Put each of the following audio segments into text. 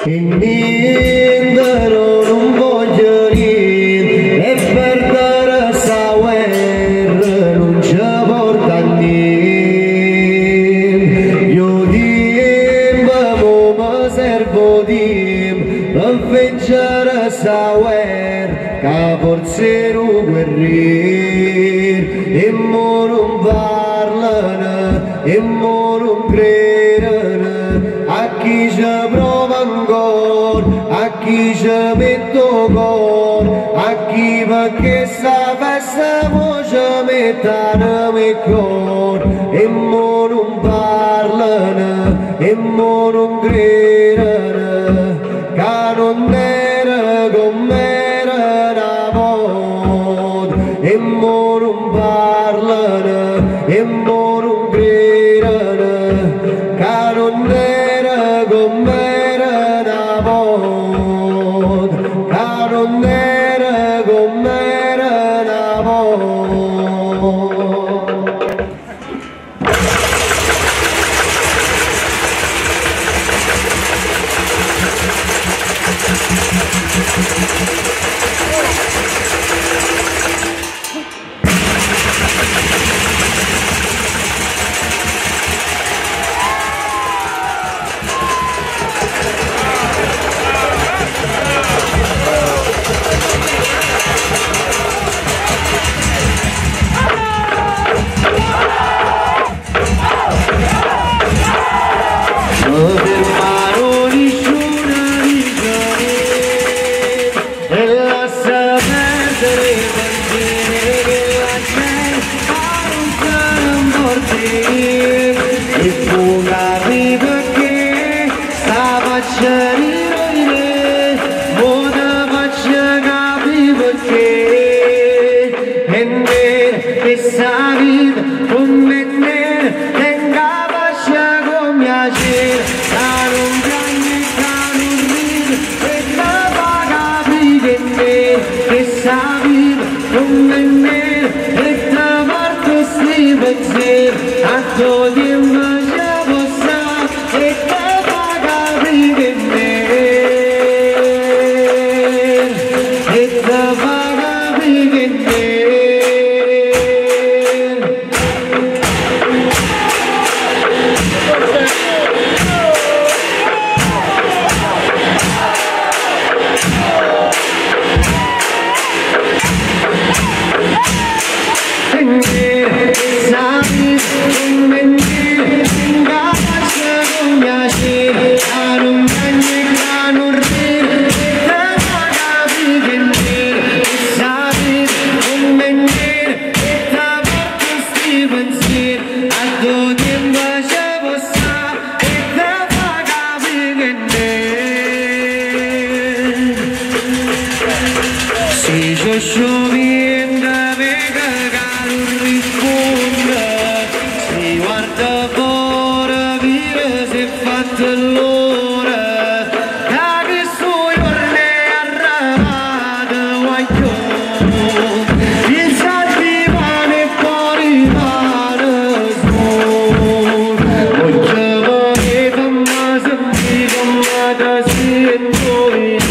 E niente non voglio dire, e perdere sta guerra non ci porta a niente. Io tempo, mi servo tempo per vincere sta guerra, che forse non guerriero, e mo non parlano, e mo non credono a chi ci prova ancora, a chi ci mette cuore, a chi perché sta festa mo ci mettono nel cuore, e mo non parlano, e mo non credono, che non era come era una volta, e mo non parlano, e mo non credono, che non era come era una volta, che non era come era una volta. Questa vita come me tenga pace con mia cena, che non piange, che non ride, e che fa capire me. Questa vita come me e te porto sti pensieri, a tuo tempo ci possa e te fa capire me, e te fa capire me. Si io scioviendo me che non risponde, si guarda fuori vive si è fatto l'ora, da che su giorni è arrivato guaglione, il salti pane e fuori pane suona, oggi volevo ma sentire ma da sento io,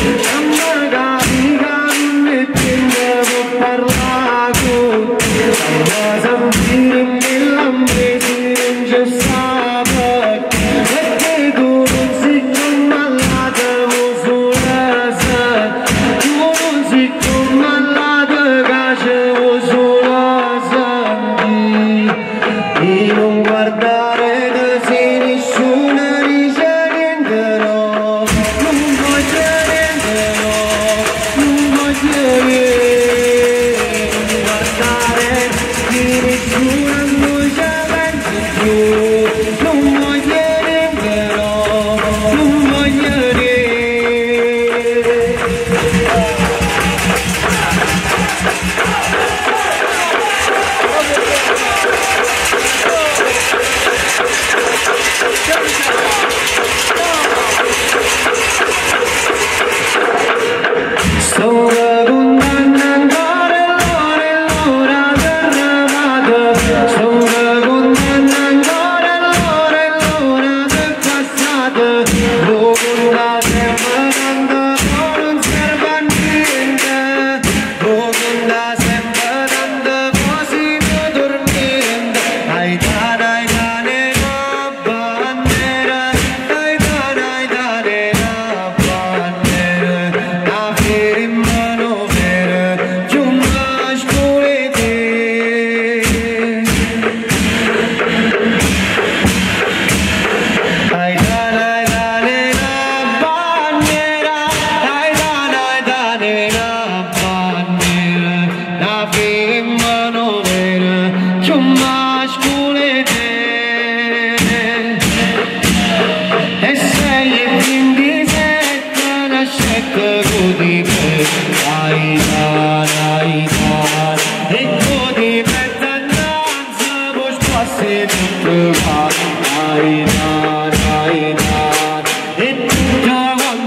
non guardare così nessuno dice niente, no, non voglio niente.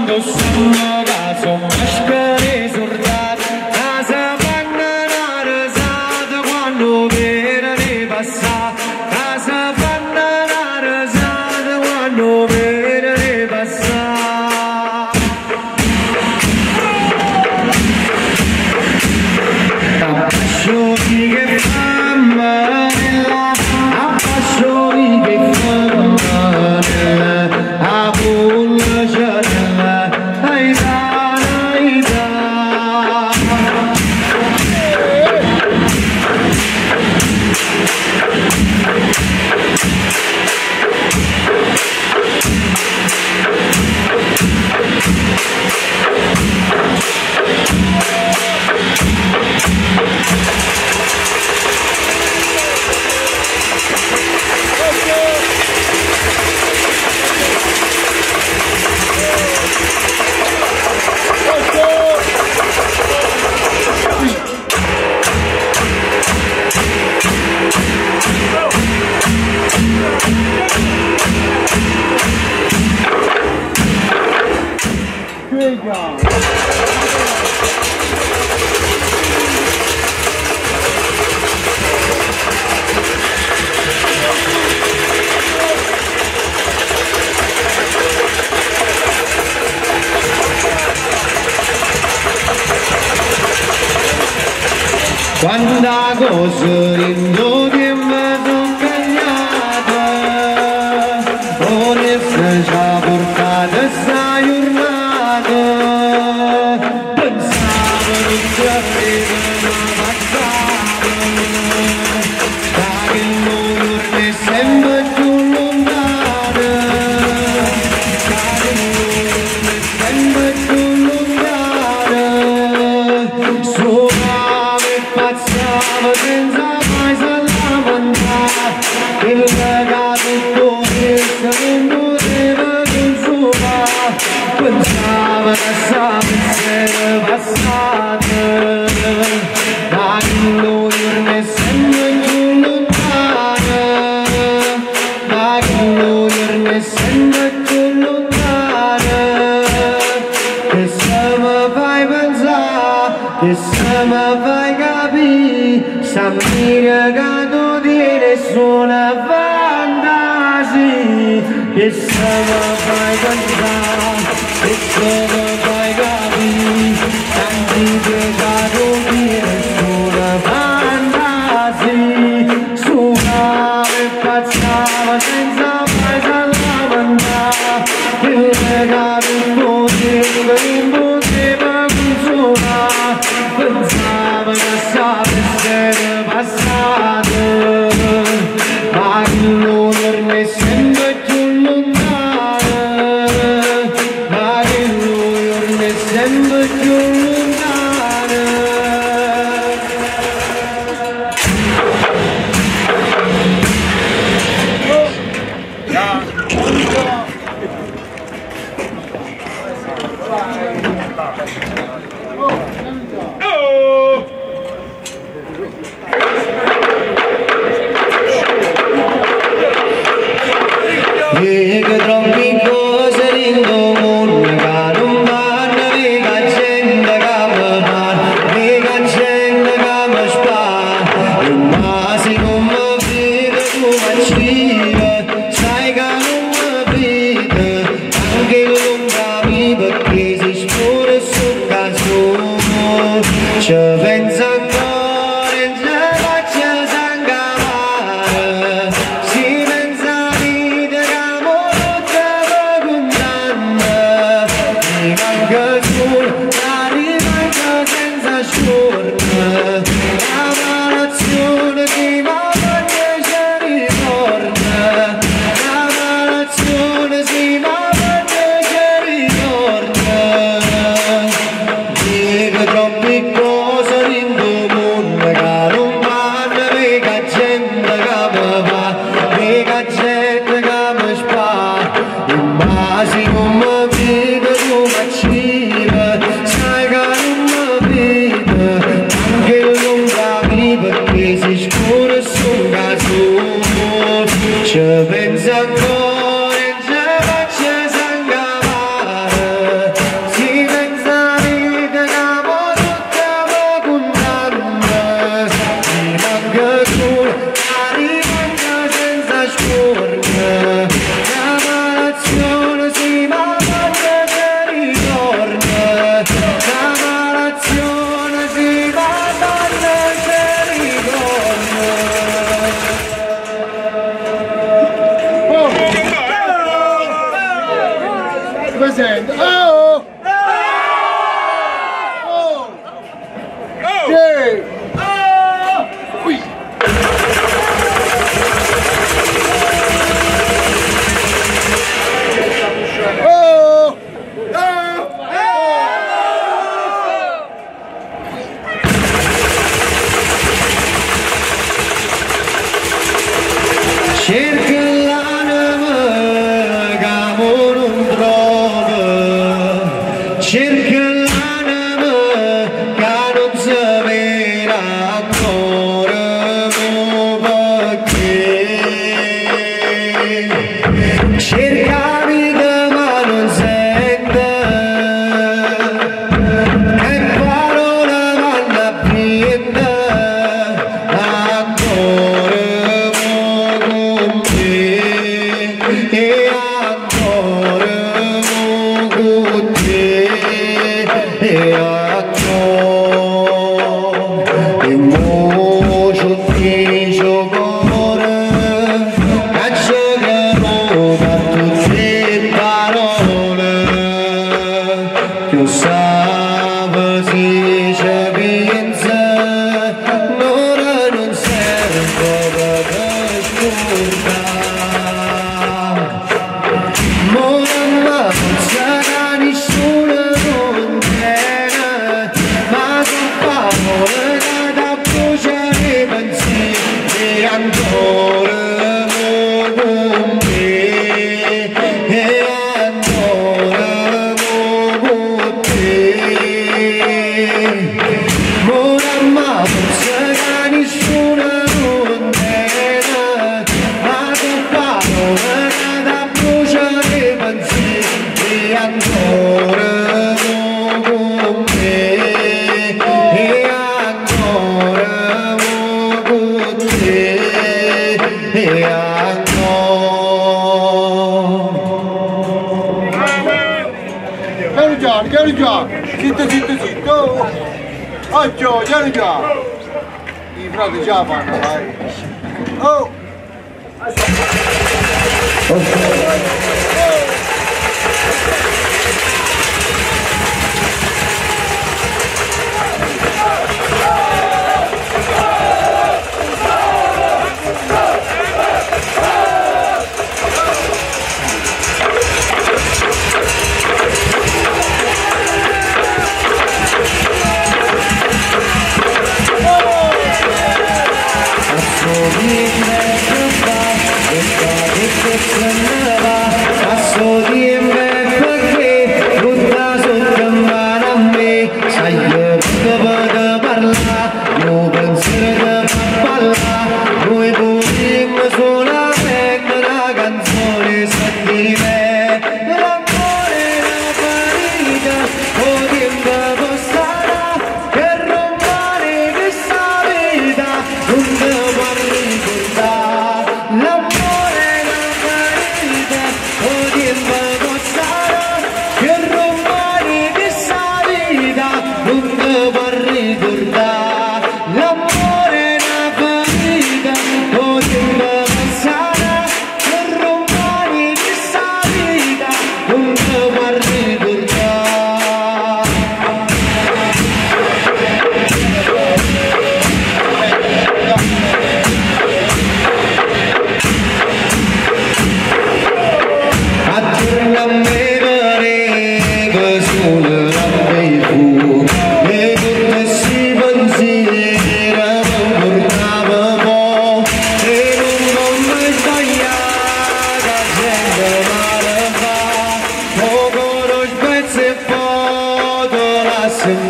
quando sono caso maschere sordat casa fanno una risata quando vede passare casa fanno una risata quando vede passare appascioni che fanno appascioni che fanno a bulla giornata quando cosa rindo che mi sono cagnata onesta ci ha portato sta giornata pensavo non ci avevano passato da che non è sempre più lontana da che non è sempre più lontana passava senza mai lamentare il legato tutto non poteva consumare pensava che sapesse passata ma che lui non è sempre più lontana ma che lui non è sempre più lontana che se mi fai pensare che se mi fai capire s'ammira che tu tieni nessuna fantasia che se mi fai pensare che se mi fai capire s'ammira che tu tieni nessuna fantasia suonava e passava senza mai lamentare il legato non poteva consolare pensava che sapesse passata ma che non è sempre più lontana ma che non è sempre più lontana e che troppi cose rindo mondo che non vanno mica gente che mi fanno mica gente che mi spara ma se non mi vede tu mi scrive sai che non mi vede anche l'ombra mi perché si spura su canzone band. Oh! Oh! Jay! Qui! Oh! Cerca l'anima che non trova, cerca l'anima che non sapeva ancora perché. Cerca la vita ma non sente, che parola vanno a prendere ancora. E ancora con te, e ancora e mo ci giocare a giocare da tutte parole che sape si ci pensa ora non serve per ascoltare. Mamma non sarà nessuno lontana, ma sono parole da bruciare pensieri e ancora con te, e ancora con te. Mamma non sarà nessuno lontana, ma sono parole da bruciare pensieri e ancora con te, e ancora con te, e ancora. Piano piano, zitto, zitto, zitto. Occhio, piano piano. I frati già fanno, vai. Oh!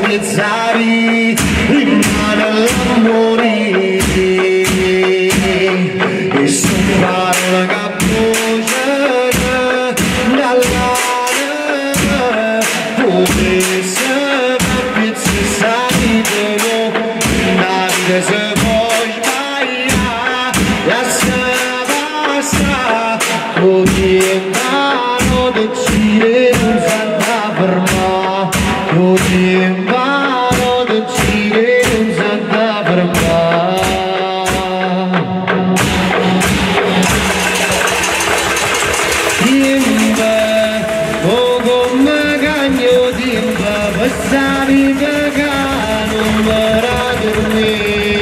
Mezzari rimane all'amore e sono parole che bruciano dall'anima come se per pezzi salgono la vita se può sbagliare lascia passare così è vano decidere non sa da fermare così è vano decidere non sa da fermare. Come sta vita che non vorrà dormire.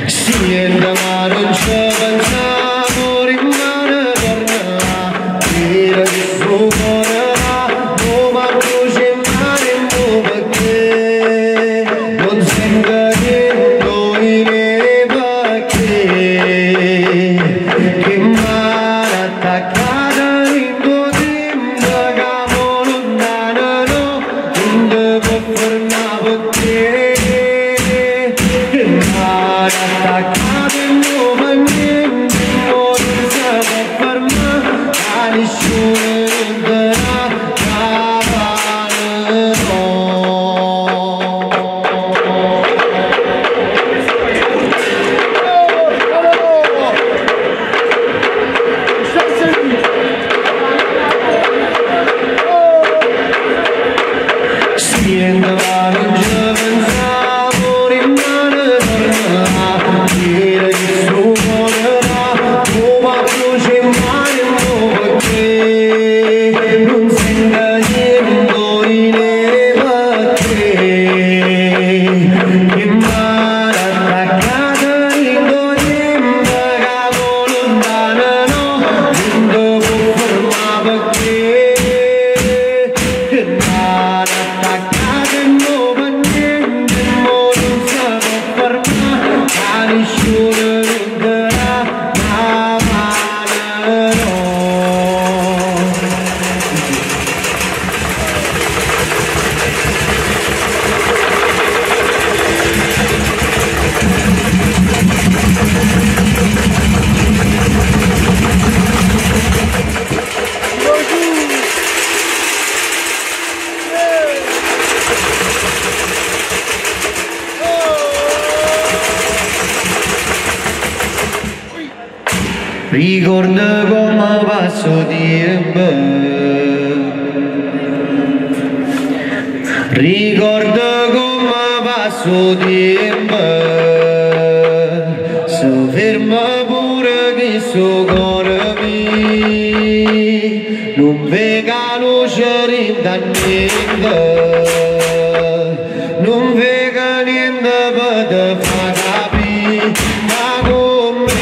Siente ma non ci pensavo, rimane tornerà, dire che suo cuore va, come luce in mare perché non sente niente in perché che mare attaccata in tuo tempo che lontano non ti può fermare perché che mare attaccata in tuo niente non si può fermare a nessuno darà la siente ma non ci pensavo, rimane tornerà, dire che suo cuore va, come luce in mare perché non sente niente in perché che mare attaccata in tuo tempo che lontano non ti può fermare perché che mare attaccata in nuovo niente non si può fermare a nessuno darà la mano. Ricorda come passo tempo, ricorda come passo tempo, si ferma pure che so cuore mio, non vega luce da niente, non vega niente per te fa capire, ma con me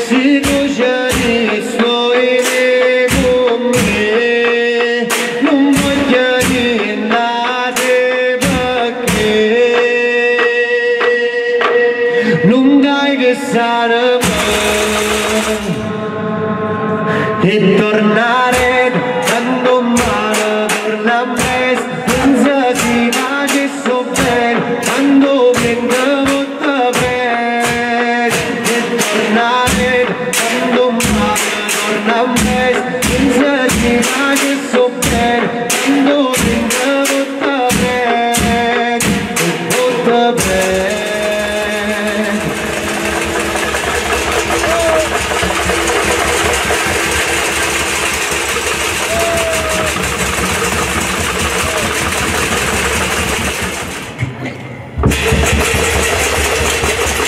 si tu ci suoi con me, non voglio niente perché non dai che sarà e tornare tanto male per la messa, senza si che so bene, quando vengo molto bene e tornare tanto male per la messa, senza si che so bene, quando vengo molto bene e molto bene.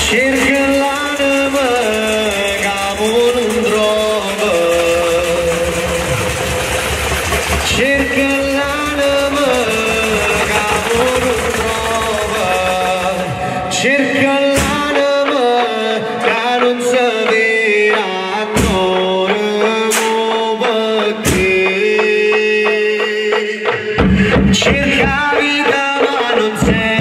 Cerca l'anima che non trova, cerca l'anima che non trova, cerca l'anima che non si vede ancora perché cerca vita ma non sente.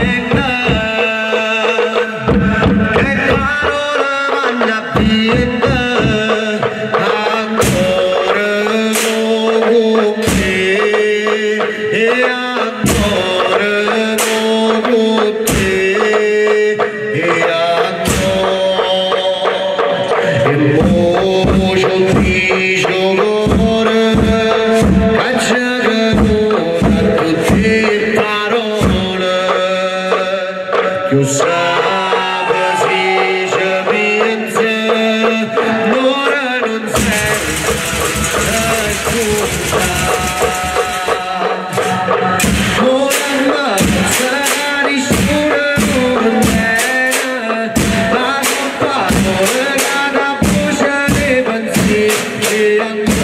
Yeah.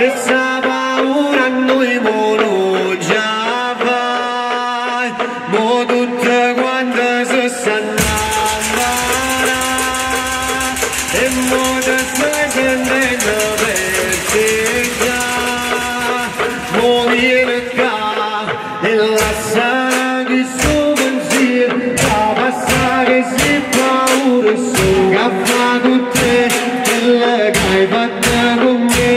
questa paura a noi non già vai, mo tutte quante si stanno ammalare e mo te stai sentendo per te già, mo viene qua e lasciare che suo pensiero da passare che si paura su che fa con te quella che hai fatto con me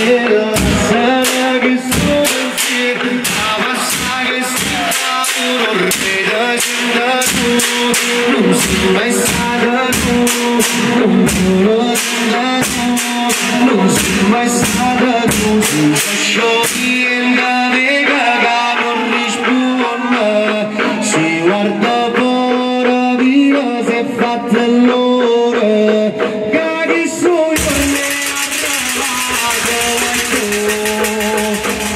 e lasciare che suo pensiero da passare che si paura ormai da tu non sei mai stata tu non sono stata tu non sei mai stata tu si lasciò niente vega che non risponde si guarda fuori via si è fatta l'ora che chi sui per me arrivato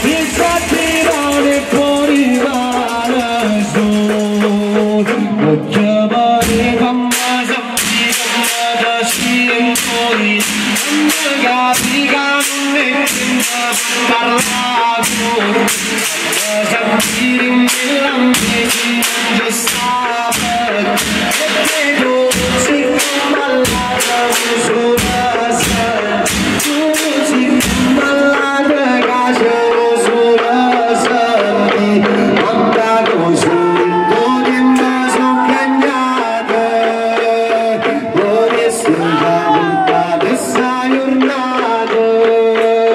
mi sa tirare fuori male su lo chiamare come sappi come da simboli non capi che non è parlato sentire nell'ambiente non stava e vedo si ballata sulla strada si ballata casa sulla strada anda così tutto tempo sono cagnata non è stata questa giornata pensavo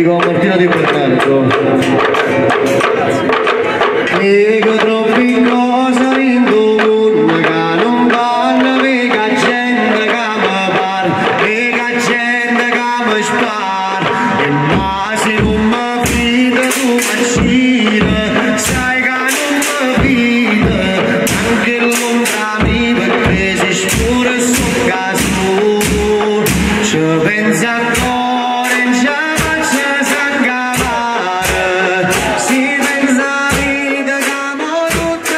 Dico Martino di Bernardo. Dico troppi cose in comune che non parla, mica gente che mi parla, mica gente che mi spara. E ma se non mi fida tu mi sai che non mi fida, anche lontani perché si spura sul caso, ci pensa ancora. Si pensa vita che mo tutto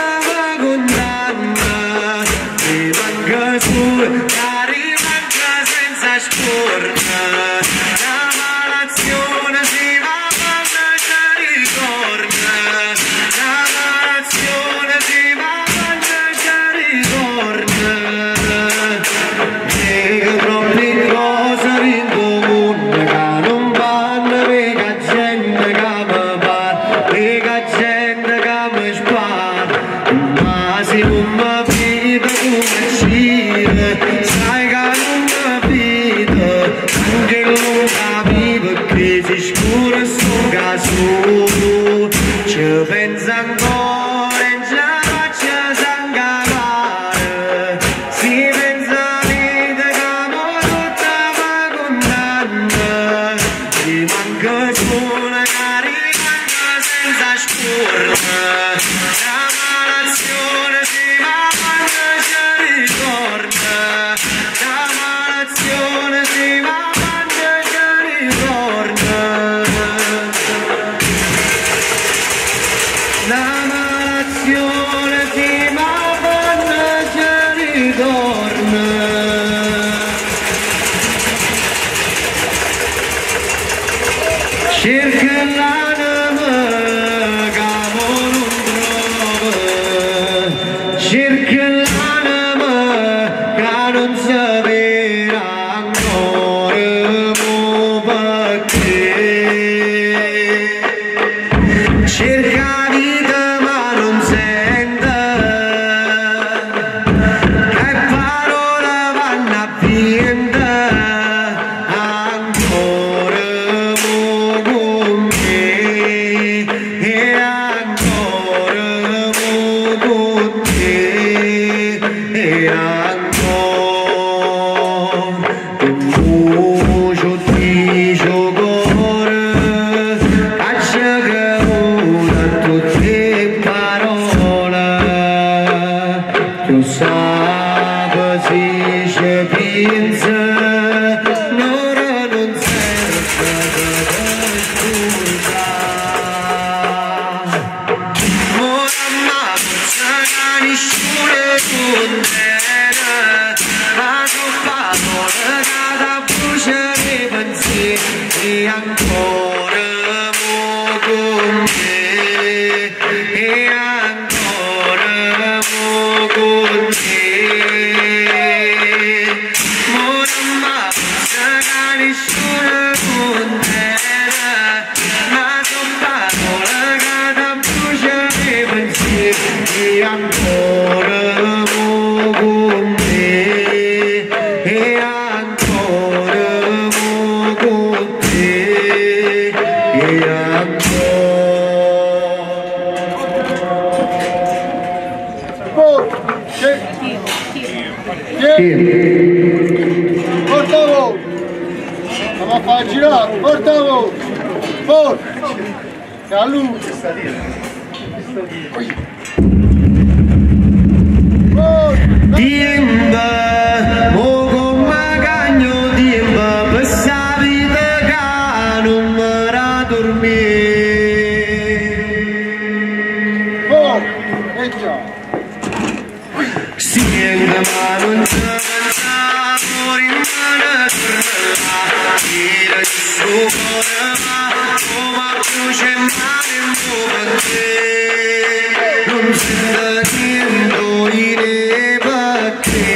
senza l'ora non serve scusa. Ora ma forza nessuno con te, ma sono parole da bruciare pensieri ancora con te, e ancora con te. Ora ma forza nessuno con te, ma sono parole da bruciare pensieri ancora con te, e ancora con te, e ancora. Portavo! Andiamo a fare girare, portavo! Forza! Che a lui! Timba, o con magagno timba, per sta vita che non mi ra dormire. E già! Siente ma non ci pensavo, rimane tornerà, tira il suo cuore ma, come brucia in mano in per te, non sento niente in perché,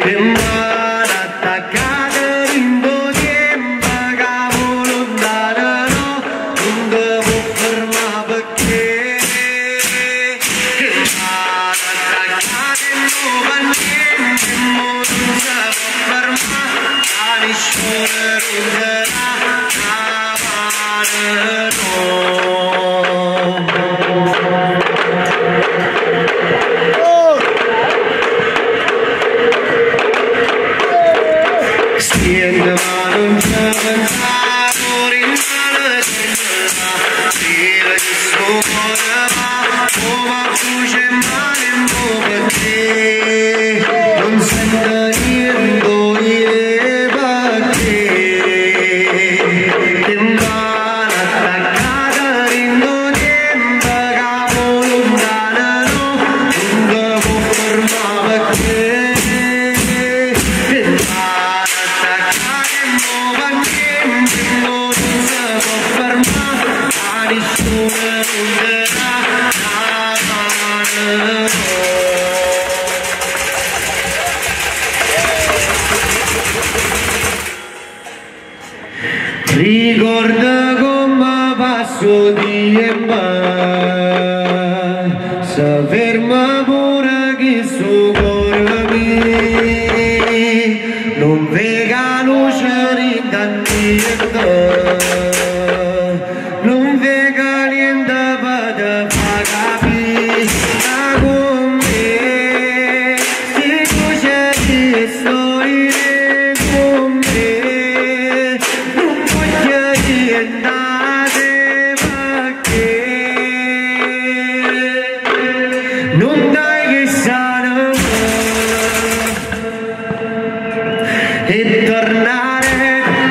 che mano attaccata rindo tempo che lontano non devo fermare perché, che mano attaccata non va niente, non si può fermare, a nessuno ronderà la mano no. Siente ma non ci pensavo, rimane tornerà, tira il suo cuore ma, come brucia in mano in per te, non sento niente perché, che mano attaccata rindo tempo che lontano non devo fermare perché, che mano attaccata non va niente, non si può fermare, a nessuno ronderà la mano no. Ricorda come passo tempo, se ferma pure che sto cuore mio, non vega luce rintanniente, non vega niente per te far capire con me, se tu c'è storie con me, non voglio andare perché non dai che sanno e tornare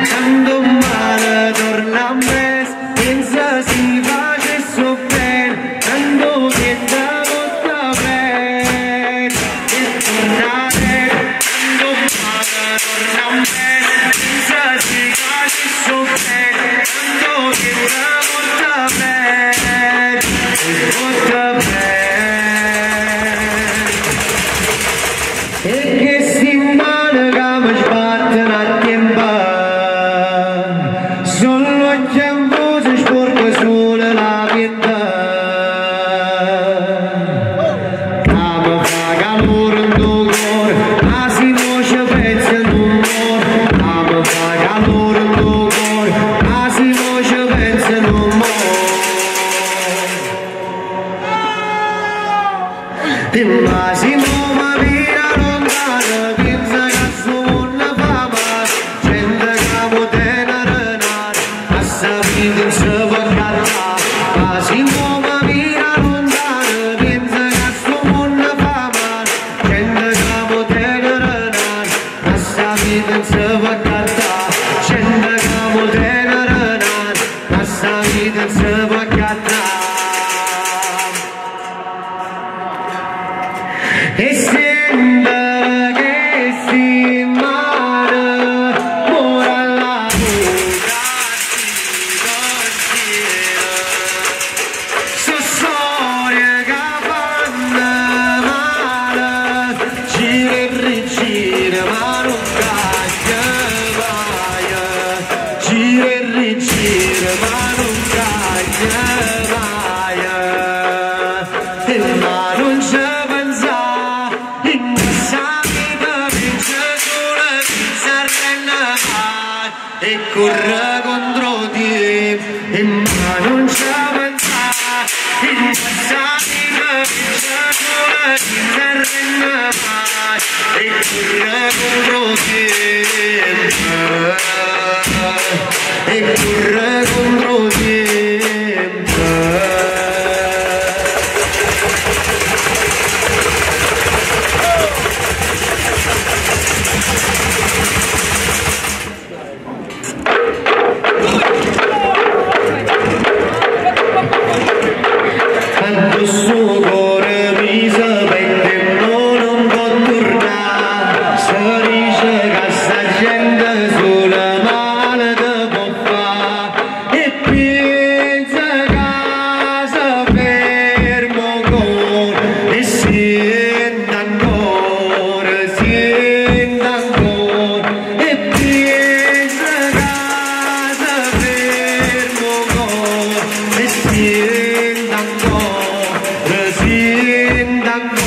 quando male torna a me, pensa si facesse bene quando viene molto bene, e tornare quando male torna a me, pensa si facesse bene quando viene molto bene, molto bene. E che si mano che mi sbattono a tempo vita non si può accattare, gente che vuol tenere questa vita non si può accattare. E sembra che si male, ora la vita si contiene, su storie che fanno male, gira e rigira ma non cambia mai, gira e rigira ma non cambia mai, e ma non c'è e corre contro te e ma non ci pensare in questa vita vince sola chi si arrende mai e corre contro te e corre contro te. Quando suo cuore mi sapete non può tornare, si dice che sta gente sola male te può fare e pensa che si ferma ancora e sente ancora e pensa che si ferma ancora e sente ancora.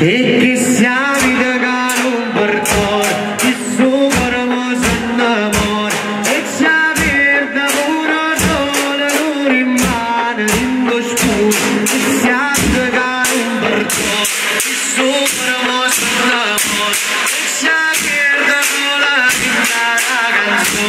E che sia vita che non perdona, che sopra mo si innamora e ci perde pure sole non rimane in lo scuro. Che sia vita che non perdona, che sopra mo si innamora e ci perde pure in la canzone.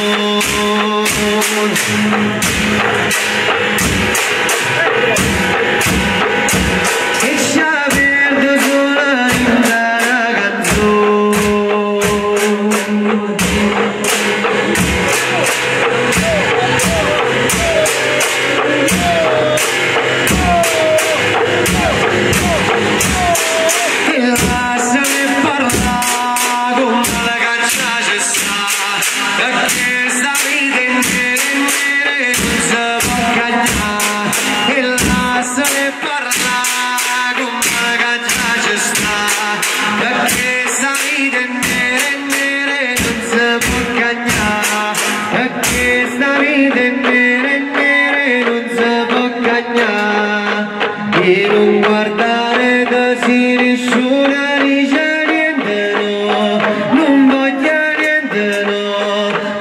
E non guardare così nessuna dice niente no, non voglio niente no,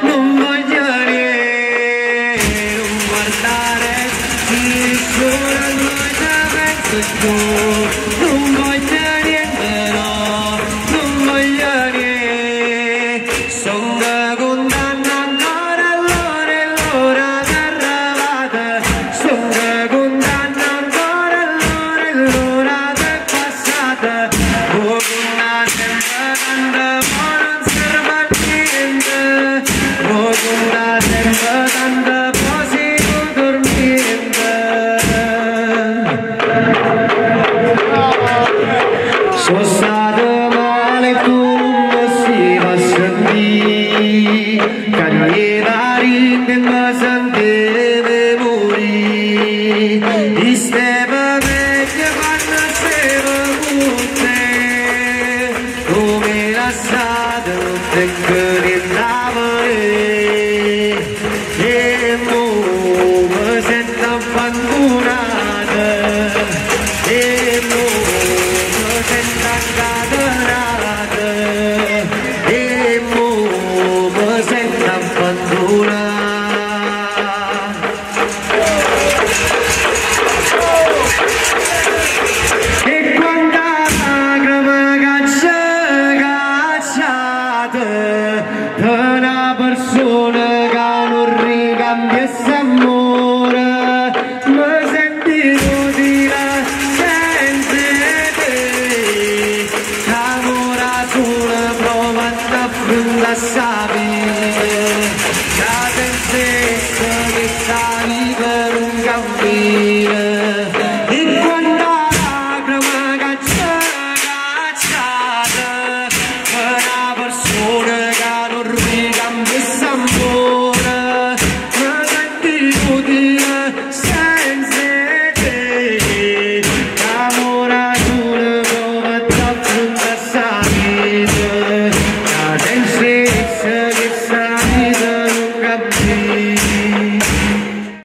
non voglio niente, non guardare così nessuna cosa penso tu, non voglio niente no, non voglio niente, sono condanna ancora allora e l'ora d'arrivata, sono condanna ancora l'ora è passata, una sempre tanta ma non serve a niente, una sempre tanta ma siamo dormiente. Sono stato